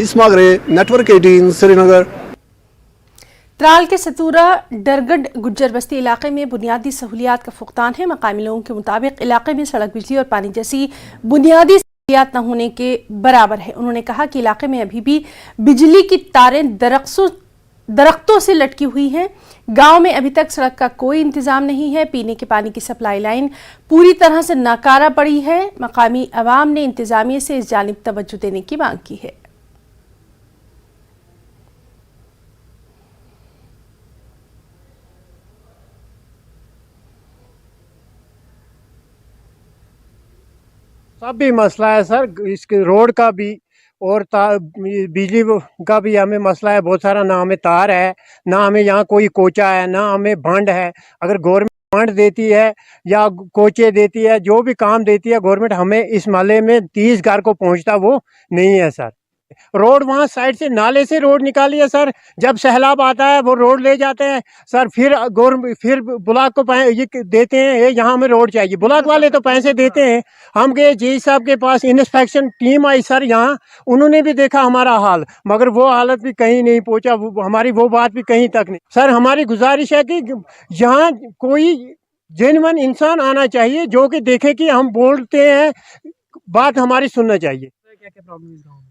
इस्मागरे, network 18 Srinagar. Tral के सतूरा डरगढ़ गुज्जर बस्ती इलाके में बुनियादी सहूलियात का फुकदान है। मकामी लोगों के मुताबिक इलाके में सड़क, बिजली और पानी जैसी बुनियादी सहूलियात न होने के बराबर है। उन्होंने कहा कि इलाके में अभी भी बिजली की तारें दरख्तों से लटकी हुई हैं। गांव में अभी तक सड़क का कोई इंतजाम नहीं है। पीने के पानी की सप्लाई लाइन पूरी तरह से नाकारा पड़ी है। मकामी अवाम ने इंतजामिया से इस जानिब तवज्जो देने की मांग की है। सब भी मसला है सर, इसके रोड का भी और बिजली का भी हमें मसला है बहुत सारा। ना हमें तार है, ना हमें यहाँ कोई कोचा है, ना हमें बंड है। अगर गवर्नमेंट फंड देती है या कोचे देती है, जो भी काम देती है गवर्नमेंट, हमें इस महल्ले में 30 घर को पहुँचता वो नहीं है सर। रोड वहाँ साइड से नाले से रोड निकाली है सर। जब सैलाब आता है वो रोड ले जाते हैं सर। फिर ब्लॉक को ये देते हैं, ये यहाँ हमें रोड चाहिए। ब्लॉक वाले तो पैसे देते हैं। हम गए जी साहब के पास, इंस्पेक्शन टीम आई सर यहाँ, उन्होंने भी देखा हमारा हाल, मगर वो हालत भी कहीं नहीं पहुँचा। हमारी वो बात भी कहीं तक नहीं। सर हमारी गुजारिश है कि यहाँ कोई जेन्युइन इंसान आना चाहिए जो कि देखे कि हम बोलते हैं, बात हमारी सुनना चाहिए। क्या क्या प्रॉब्लम है गाँव में?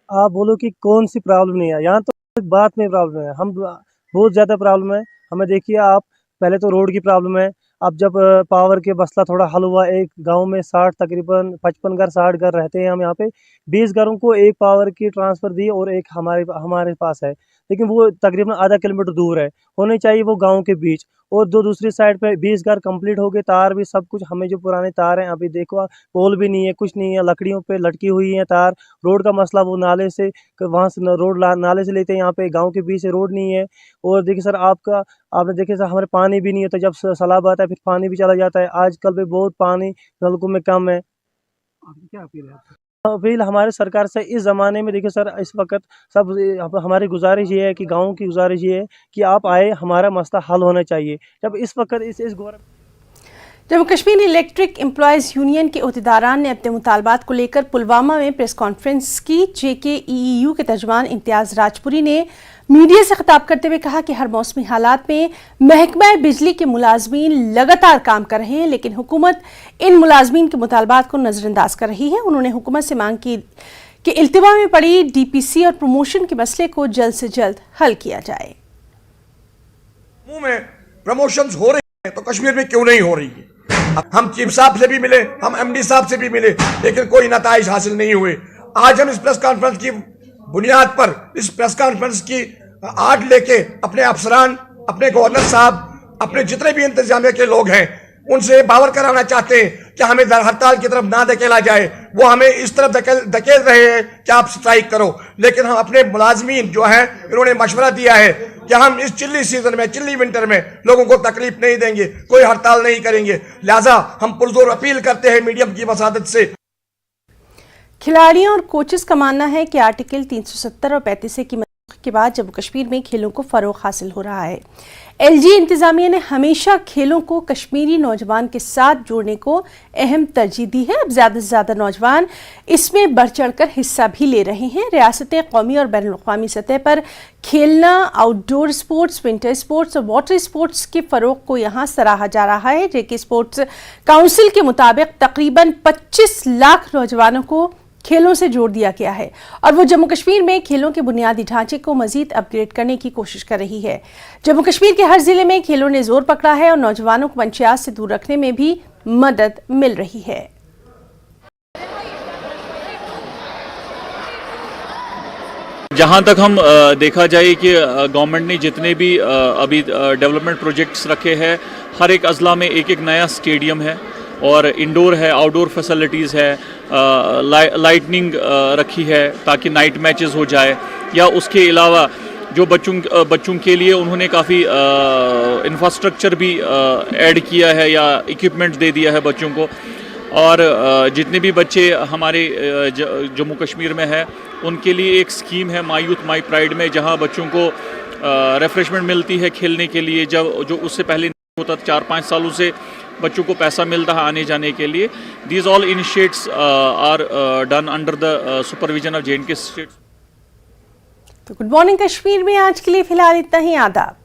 आप बोलो कि कौन सी प्रॉब्लम नहीं है, यहाँ तो बात में प्रॉब्लम है। हम बहुत ज़्यादा प्रॉब्लम है हमें। देखिए आप, पहले तो रोड की प्रॉब्लम है। अब जब पावर के मसला थोड़ा हल हुआ, एक गांव में 60 तकरीबन 55 घर 60 घर रहते हैं हम यहाँ पे। 20 घरों को एक पावर की ट्रांसफ़र दी और एक हमारे पास है, लेकिन वो तकरीबन आधा किलोमीटर दूर है। होनी चाहिए वो गाँव के बीच। और जो दूसरी साइड पे 20 घर कंप्लीट हो गए, तार भी सब कुछ, हमें जो पुराने तार हैं अभी देखो, पोल भी नहीं है, कुछ नहीं है, लकड़ियों पे लटकी हुई है तार। रोड का मसला, वो नाले से, वहाँ से रोड नाले से लेते हैं, यहाँ पे गांव के बीच से रोड नहीं है। और देखिए सर, आपने देखे सर, हमारे पानी भी नहीं होता। जब सैलाब आता है फिर पानी भी चला जाता है। आजकल भी बहुत पानी नलकों में कम है। आपकी क्या अपील है? अपील हमारे सरकार से इस ज़माने में, देखिए सर, इस वक्त सब हमारी गुजारिश ये है कि गाँव की गुजारिश ये है कि आप आए, हमारा मसला हल होना चाहिए। जब इस वक्त इस Jammu Kashmir electric employees union के अहदेदारान ने अपने मुतालबात को लेकर पुलवामा में प्रेस कॉन्फ्रेंस की। JKEEU के तर्जुमान इम्तियाज़ राजपुरी ने मीडिया से खिताब करते हुए कहा कि हर मौसमी हालात में महकमा बिजली के मुलाजमीन लगातार काम कर रहे हैं, लेकिन हुकूमत इन मुलाजमीन के मुतालबात को नज़रअंदाज कर रही है। उन्होंने हुकूमत से मांग की कि इल्तिवा में पड़ी DPC और प्रमोशन के मसले को जल्द से जल्द हल किया जाए। जम्मू में प्रमोशंस हो रही हैं तो कश्मीर में क्यों नहीं हो रही है? हम चीफ साहब से भी मिले, हम MD साहब से भी मिले, लेकिन कोई नताइज हासिल नहीं हुए। आज हम इस प्रेस कॉन्फ्रेंस की बुनियाद पर, इस प्रेस कॉन्फ्रेंस की आड़ लेके अपने अफसरान, अपने गवर्नर साहब, अपने जितने भी इंतजामिया के लोग हैं, उनसे बावर कराना चाहते हैं कि हमें हड़ताल की तरफ ना धकेला जाए। वो हमें इस तरफ धकेल रहे हैं कि आप स्ट्राइक करो, लेकिन हम अपने मुलाजमीन जो हैं, इन्होंने मशवरा दिया है कि हम इस चिल्ली सीजन में, चिल्ली विंटर में लोगों को तकलीफ नहीं देंगे, कोई हड़ताल नहीं करेंगे। लिहाजा हम पुरजोर अपील करते हैं मीडियम की वसादत से। खिलाड़ियों और कोचेस का मानना है कि आर्टिकल 370 और 35 की मंजूरी के बाद जम्मू कश्मीर में खेलों को फरोग हासिल हो रहा है। LG इंतजामिया ने हमेशा खेलों को कश्मीरी नौजवान के साथ जोड़ने को अहम तरजीह दी है। अब ज़्यादा से ज़्यादा नौजवान इसमें बढ़ चढ़कर हिस्सा भी ले रहे हैं। रियासतें कौमी और बैनुल अक़वामी सतह पर खेलना, आउटडोर स्पोर्ट्स, विंटर स्पोर्ट्स और वाटर स्पोर्ट्स के फ़रोग को यहाँ सराहा जा रहा है। JK स्पोर्ट्स काउंसिल के मुताबिक तकरीबन 25 लाख नौजवानों को खेलों से जोड़ दिया गया है और वो जम्मू कश्मीर में खेलों के बुनियादी ढांचे को मजीद अपग्रेड करने की कोशिश कर रही है। जम्मू कश्मीर के हर जिले में खेलों ने जोर पकड़ा है और नौजवानों को मंशियात से दूर रखने में भी मदद मिल रही है। जहाँ तक हम देखा जाए कि गवर्नमेंट ने जितने भी अभी डेवलपमेंट प्रोजेक्ट्स रखे हैं, हर एक अजला में एक एक नया स्टेडियम है और इंडोर है, आउटडोर फैसिलिटीज़ है, लाइटनिंग रखी है ताकि नाइट मैचेस हो जाए, या उसके अलावा जो बच्चों के लिए उन्होंने काफ़ी इंफ्रास्ट्रक्चर भी ऐड किया है या इक्विपमेंट दे दिया है बच्चों को। और जितने भी बच्चे हमारे जम्मू कश्मीर में है उनके लिए एक स्कीम है माई यूथ माई प्राइड में, जहां बच्चों को रिफ्रेशमेंट मिलती है खेलने के लिए, जो उससे पहले नहीं होता। 4-5 सालों से बच्चों को पैसा मिलता है आने जाने के लिए। These all initiates are done under the supervision of J&K state. तो गुड मॉर्निंग कश्मीर में आज के लिए फिलहाल इतना ही। आदाब।